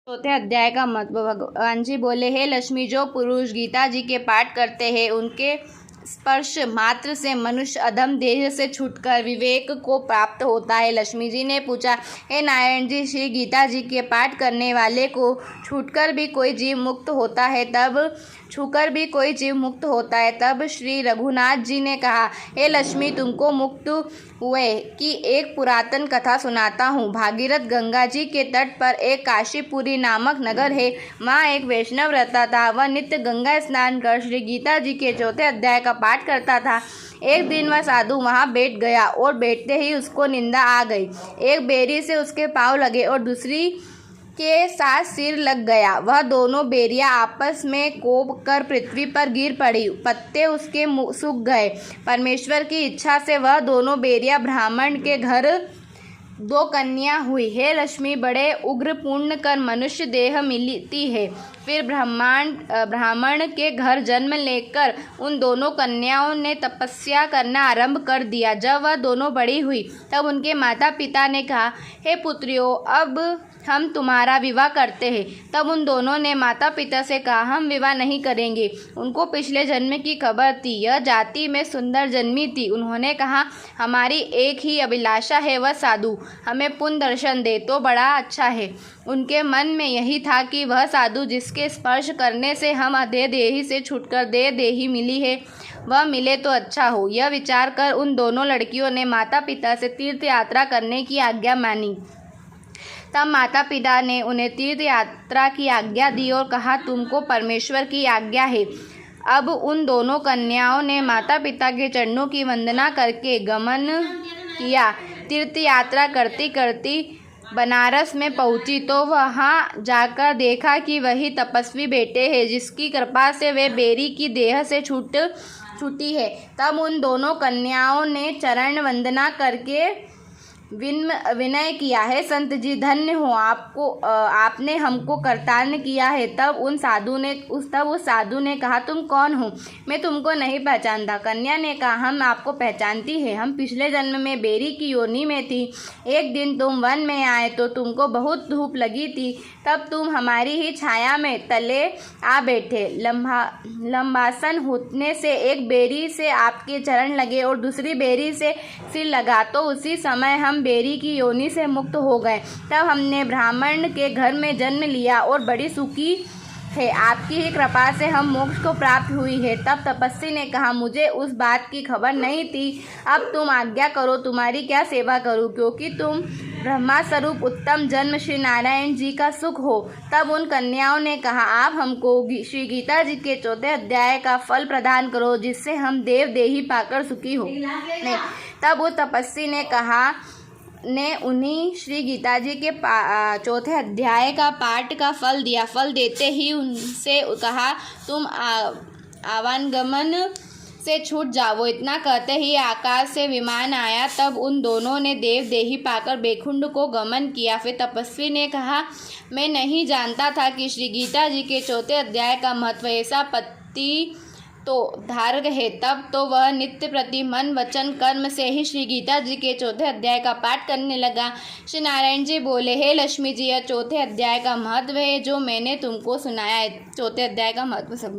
चौथे अध्याय का महत्व। भगवान जी बोले, हे लक्ष्मी, जो पुरुष गीता जी के पाठ करते हैं उनके स्पर्श मात्र से मनुष्य अधम देह से छूटकर विवेक को प्राप्त होता है। लक्ष्मी जी ने पूछा, हे नारायण जी, श्री गीता जी के पाठ करने वाले को छूकर भी कोई जीव मुक्त होता है तब श्री रघुनाथ जी ने कहा, हे लक्ष्मी, तुमको मुक्त हुए की एक पुरातन कथा सुनाता हूँ। भागीरथ गंगा जी के तट पर एक काशीपुरी नामक नगर है। वहाँ एक वैष्णव रहता था। वह नित्य गंगा स्नान कर श्री गीता जी के चौथे अध्याय का पाठ करता था। एक दिन वह साधु वहाँ बैठ गया और बैठते ही उसको निंदा आ गई। एक बेरी से उसके पाँव लगे और दूसरी के साथ सिर लग गया। वह दोनों बेरियां आपस में कोप कर पृथ्वी पर गिर पड़ी। पत्ते उसके सूख गए। परमेश्वर की इच्छा से वह दोनों बेरियां ब्राह्मण के घर 2 कन्या हुई। हे लक्ष्मी, बड़े उग्र पुण्य कर मनुष्य देह मिलती है। फिर ब्राह्मण के घर जन्म लेकर उन दोनों कन्याओं ने तपस्या करना आरंभ कर दिया। जब वह दोनों बड़ी हुई तब उनके माता पिता ने कहा, हे पुत्रियों, अब हम तुम्हारा विवाह करते हैं। तब उन दोनों ने माता पिता से कहा, हम विवाह नहीं करेंगे। उनको पिछले जन्म की खबर थी। यह जाति में सुंदर जन्मी थी। उन्होंने कहा, हमारी एक ही अभिलाषा है, वह साधु हमें पुण्य दर्शन दे तो बड़ा अच्छा है। उनके मन में यही था कि वह साधु जिसके स्पर्श करने से हम अधे देही से छूटकर देही मिली है, वह मिले तो अच्छा हो। यह विचार कर उन दोनों लड़कियों ने माता पिता से तीर्थ यात्रा करने की आज्ञा मानी। तब माता पिता ने उन्हें तीर्थ यात्रा की आज्ञा दी और कहा, तुमको परमेश्वर की आज्ञा है। अब उन दोनों कन्याओं ने माता पिता के चरणों की वंदना करके गमन किया। तीर्थ यात्रा करती करती बनारस में पहुंची तो वहां जाकर देखा कि वही तपस्वी बेटे हैं जिसकी कृपा से वे बेरी की देह से छूटी है। तब उन दोनों कन्याओं ने चरण वंदना करके विनय किया, है संत जी, धन्य हो, आपने हमको कर्तान्य किया है। तब उस साधु ने कहा, तुम कौन हो? मैं तुमको नहीं पहचानता। कन्या ने कहा, हम आपको पहचानती है। हम पिछले जन्म में बेरी की योनि में थी। एक दिन तुम वन में आए तो तुमको बहुत धूप लगी थी। तब तुम हमारी ही छाया में तले आ बैठे। लंबासन होने से एक बेरी से आपके चरण लगे और दूसरी बेरी से सिर लगा तो उसी समय हम बेरी की योनि से मुक्त हो गए। तब हमने ब्राह्मण के घर में जन्म लिया और बड़ी सुखी है। आपकी ही कृपा से हम मोक्ष को प्राप्त हुई है। तब तपस्वी ने कहा, मुझे उस बात की खबर नहीं थी। अब तुम आज्ञा करो, तुम्हारी क्या सेवा करूं, क्योंकि तुम ब्रह्मा स्वरूप उत्तम जन्म श्री नारायण जी का सुख हो। तब उन कन्याओं ने कहा, आप हमको श्री गीता जी के चौथे अध्याय का फल प्रदान करो जिससे हम देही पाकर सुखी हो। तब उस तपस्वी ने उन्हीं श्री गीता जी के चौथे अध्याय का पाठ का फल दिया। फल देते ही उनसे कहा, तुम आवागमन से छूट जाओ। इतना कहते ही आकाश से विमान आया। तब उन दोनों ने देही पाकर बैकुंठ को गमन किया। फिर तपस्वी ने कहा, मैं नहीं जानता था कि श्री गीता जी के चौथे अध्याय का महत्व ऐसा पति तो धारक है। तब तो वह नित्य प्रति मन वचन कर्म से ही श्री गीता जी के चौथे अध्याय का पाठ करने लगा। श्री नारायण जी बोले, हे लक्ष्मी जी, यह चौथे अध्याय का महत्व है जो मैंने तुमको सुनाया है। चौथे अध्याय का महत्व सब